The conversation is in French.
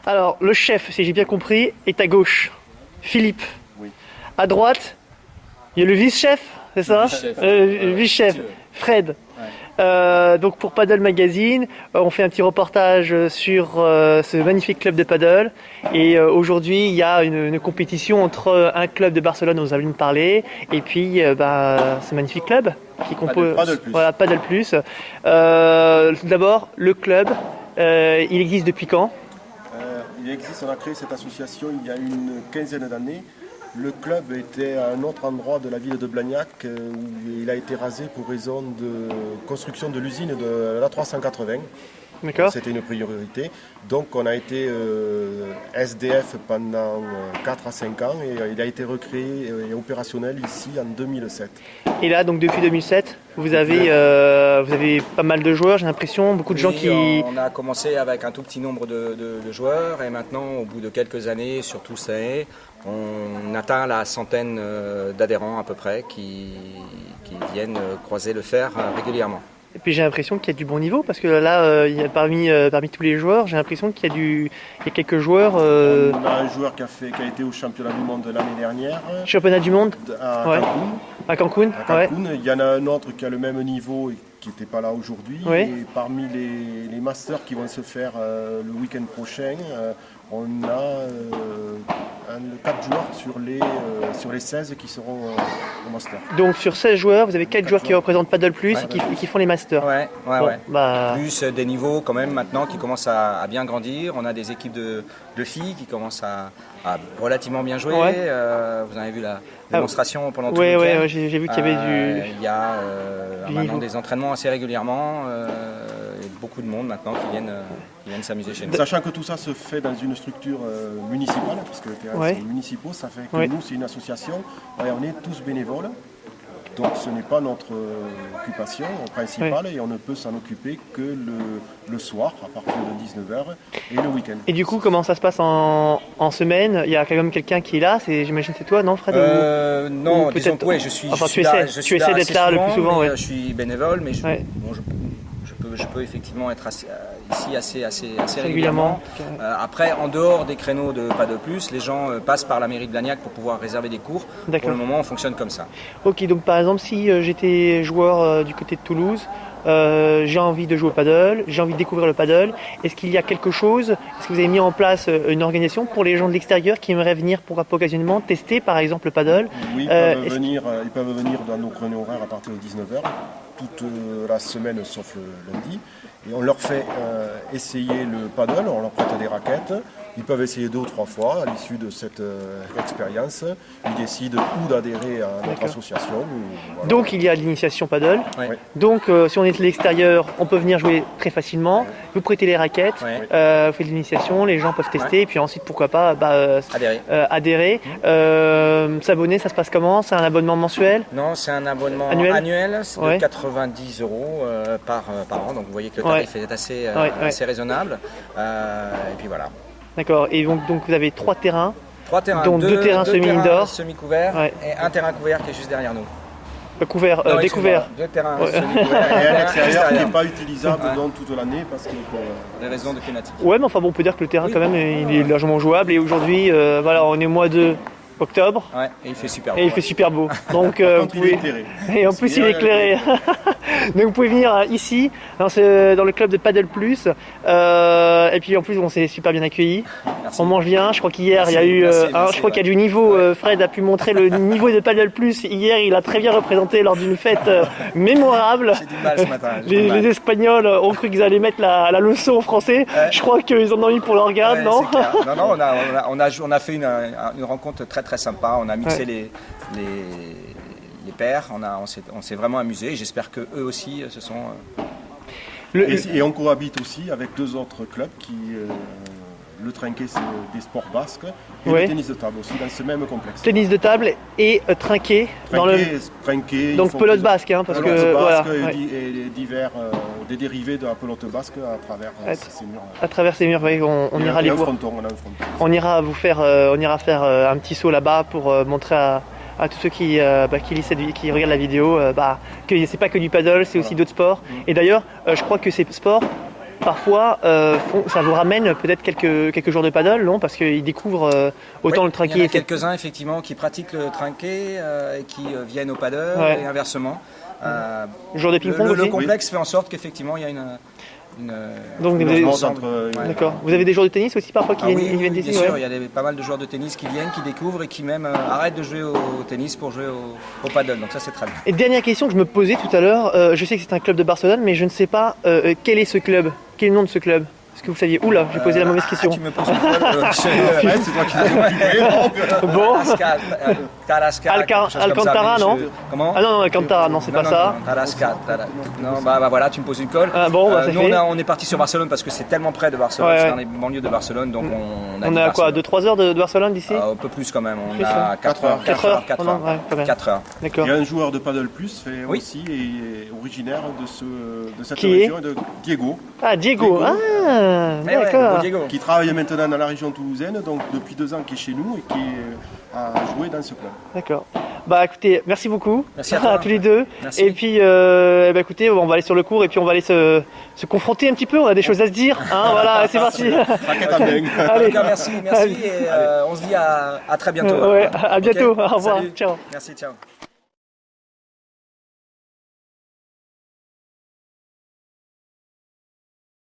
Alors, le chef, si j'ai bien compris, est à gauche. Philippe. Oui. À droite, il y a le vice-chef, c'est ça? Vice-chef. Vice-chef, Fred. Ouais. Donc pour Paddle Magazine, on fait un petit reportage sur ce magnifique club de paddle. Et aujourd'hui, il y a une compétition entre un club de Barcelone, dont vous avez parlé, et puis ce magnifique club qui compose Paddle Plus. Voilà, Paddle Plus. D'abord, le club, il existe depuis quand? Il existe, on a créé cette association il y a une quinzaine d'années. Le club était à un autre endroit de la ville de Blagnac où il a été rasé pour raison de construction de l'usine de l'A380. D'accord. C'était une priorité. Donc on a été SDF pendant 4 à 5 ans et il a été recréé et opérationnel ici en 2007. Et là, donc depuis 2007, vous avez pas mal de joueurs, j'ai l'impression, beaucoup de gens qui... On a commencé avec un tout petit nombre de joueurs et maintenant, au bout de quelques années, sur tout ça, on atteint la centaine d'adhérents à peu près qui viennent croiser le fer régulièrement. Et puis j'ai l'impression qu'il y a du bon niveau, parce que là, il y a parmi tous les joueurs, j'ai l'impression qu'il y a quelques joueurs... On a un joueur qui a été au championnat du monde l'année dernière. Championnat du monde à ouais. Cancun. À Cancun, À Cancun. Ouais. Il y en a un autre qui a le même niveau et qui n'était pas là aujourd'hui. Ouais. Et parmi les masters qui vont se faire le week-end prochain, on a 4 joueurs sur les 16 qui seront au master. Donc sur 16 joueurs, vous avez 4 joueurs qui représentent Paddle Plus et qui font les masters. Ouais. Bah... Plus des niveaux quand même maintenant qui commencent à bien grandir. On a des équipes de filles qui commencent à relativement bien jouer. Ouais. Vous en avez vu la démonstration pendant tout le week-end. Ouais, j'ai vu qu'il y avait Il y a maintenant niveau. des entraînements assez régulièrement. Et beaucoup de monde maintenant qui viennent s'amuser chez nous. Sachant que tout ça se fait dans une structure municipale, parce que les terrains sont municipaux, ça fait que nous c'est une association, et on est tous bénévoles. Donc ce n'est pas notre occupation principale et on ne peut s'en occuper que le soir à partir de 19h et le week-end. Et du coup, comment ça se passe en semaine? Il y a quand même quelqu'un qui est là, j'imagine c'est toi, non Fred? Non, ou disons que je suis là tu essaies d'être là le plus souvent. Je suis bénévole, mais je peux effectivement être ici assez régulièrement. Après, en dehors des créneaux de Paddle Plus, les gens passent par la mairie de Blagnac pour pouvoir réserver des cours. Pour le moment, on fonctionne comme ça. Ok, donc par exemple, si j'étais joueur du côté de Toulouse, j'ai envie de jouer au paddle, j'ai envie de découvrir le paddle, est-ce qu'il y a quelque chose, est-ce que vous avez mis en place une organisation pour les gens de l'extérieur qui aimeraient venir pour occasionnellement tester par exemple le paddle? Oui, ils peuvent venir dans nos créneaux horaires à partir de 19h, toute la semaine sauf le lundi. Et on leur fait essayer le paddle, on leur prête des raquettes. Ils peuvent essayer 2 ou 3 fois à l'issue de cette expérience. Ils décident ou d'adhérer à notre association. Voilà. Donc il y a l'initiation paddle. Ouais. Donc si on est de l'extérieur, on peut venir jouer très facilement. Vous prêtez les raquettes, vous faites l'initiation, les gens peuvent tester. Et puis ensuite, pourquoi pas adhérer. S'abonner, ça se passe comment? C'est un abonnement mensuel? Non, c'est un abonnement annuel c'est de 90 € par an. Donc vous voyez que le tarif est assez raisonnable. Et puis voilà. D'accord, et donc vous avez 3 terrains. 3 terrains, donc 2 terrains semi-indoor, semi-couverts et un terrain couvert qui est juste derrière nous. Découvert. 2 terrains semi-couverts et un extérieur qui n'est pas utilisable dans toute l'année parce que des raisons de climatique. Ouais, mais enfin bon, on peut dire que le terrain quand même il est largement jouable et aujourd'hui on est au mois de octobre. Ouais, et il fait super beau. Et il fait super beau. Donc vous pouvez... éclairé. Et en plus il est éclairé. Donc vous pouvez venir ici, dans le club de Paddle Plus. Et puis en plus on s'est super bien accueillis. Merci. On mange bien. Je crois qu'hier il y a eu, je crois qu'il y a du niveau. Fred a pu montrer le niveau de Paddle Plus. Hier il a très bien représenté lors d'une fête mémorable. J'ai du mal ce matin. Les Espagnols ont cru qu'ils allaient mettre la leçon aux Français. Je crois qu'ils en ont eu pour leur garde, non? Non, on a fait une rencontre très très sympa. On a mixé les paires. On s'est vraiment amusé. J'espère que eux aussi se sont. Et on cohabite aussi avec 2 autres clubs qui. Le trinquet, c'est des sports basques, et le tennis de table aussi dans ce même complexe. Tennis de table et trinquet. Trinquet, donc pelote basque, parce que basque et divers des dérivés de la pelote basque à travers ces murs. À travers ces murs, on ira les voir. On ira faire un petit saut là-bas pour montrer à tous ceux qui regardent la vidéo que c'est pas que du paddle, c'est aussi d'autres sports. Et d'ailleurs, je crois que ces sports parfois, ça vous ramène peut-être quelques jours de paddle, non? Parce qu'ils découvrent autant Oui, le trinquet. Il y en a quelques-uns effectivement qui pratiquent le trinquet et qui viennent au paddle et inversement. Jour de ping-pong le aussi. complexe fait en sorte qu'effectivement il y a Donc, d'accord. Vous avez des joueurs de tennis aussi parfois qui viennent oui, tester? bien sûr, il y a pas mal de joueurs de tennis qui viennent, qui découvrent et qui même arrêtent de jouer au tennis pour jouer au paddle. Donc ça c'est très bien. Et dernière question que je me posais tout à l'heure, je sais que c'est un club de Barcelone, mais je ne sais pas quel est ce club, quel est le nom de ce club? Est-ce que vous saviez? Oula, j'ai posé la mauvaise question. Tu me poses une colle. C'est toi qui l'as occupé. Bon. Tarasca, Alcantara, non? Comment? Ah non, Alcantara, non, c'est pas ça. Tarasca. Non, bah voilà, tu me poses une colle. Ah bon, bah, c'est nous, fait. on est parti sur Barcelone parce que c'est tellement près de Barcelone, c'est dans les banlieues de Barcelone, donc On est à quoi, 2-3 heures de Barcelone d'ici? Un peu plus quand même, on Plus, a 4 heures. 4 heures. Oh non, ouais, quand même. 4 heures. D'accord. Il y a un joueur de Paddle Plus Oui. aussi et originaire de cette Qui est région, de Diego, Ah, Diego. Diego. Ah, Eh ouais, d'accord. Diego. qui travaille maintenant dans la région toulousaine, donc depuis 2 ans qui est chez nous et qui a joué dans ce club. D'accord. Bah écoutez, merci beaucoup Merci à toi. tous les deux. Merci. Et puis, écoutez, on va aller sur le cours et puis on va aller se confronter un petit peu. On a des choses à se dire. Hein, voilà, c'est parti. Raquette à main. En Allez. tout cas, merci et on se dit à très bientôt. Ouais, à bientôt. Ok. Au revoir. Salut. Ciao. Merci, ciao.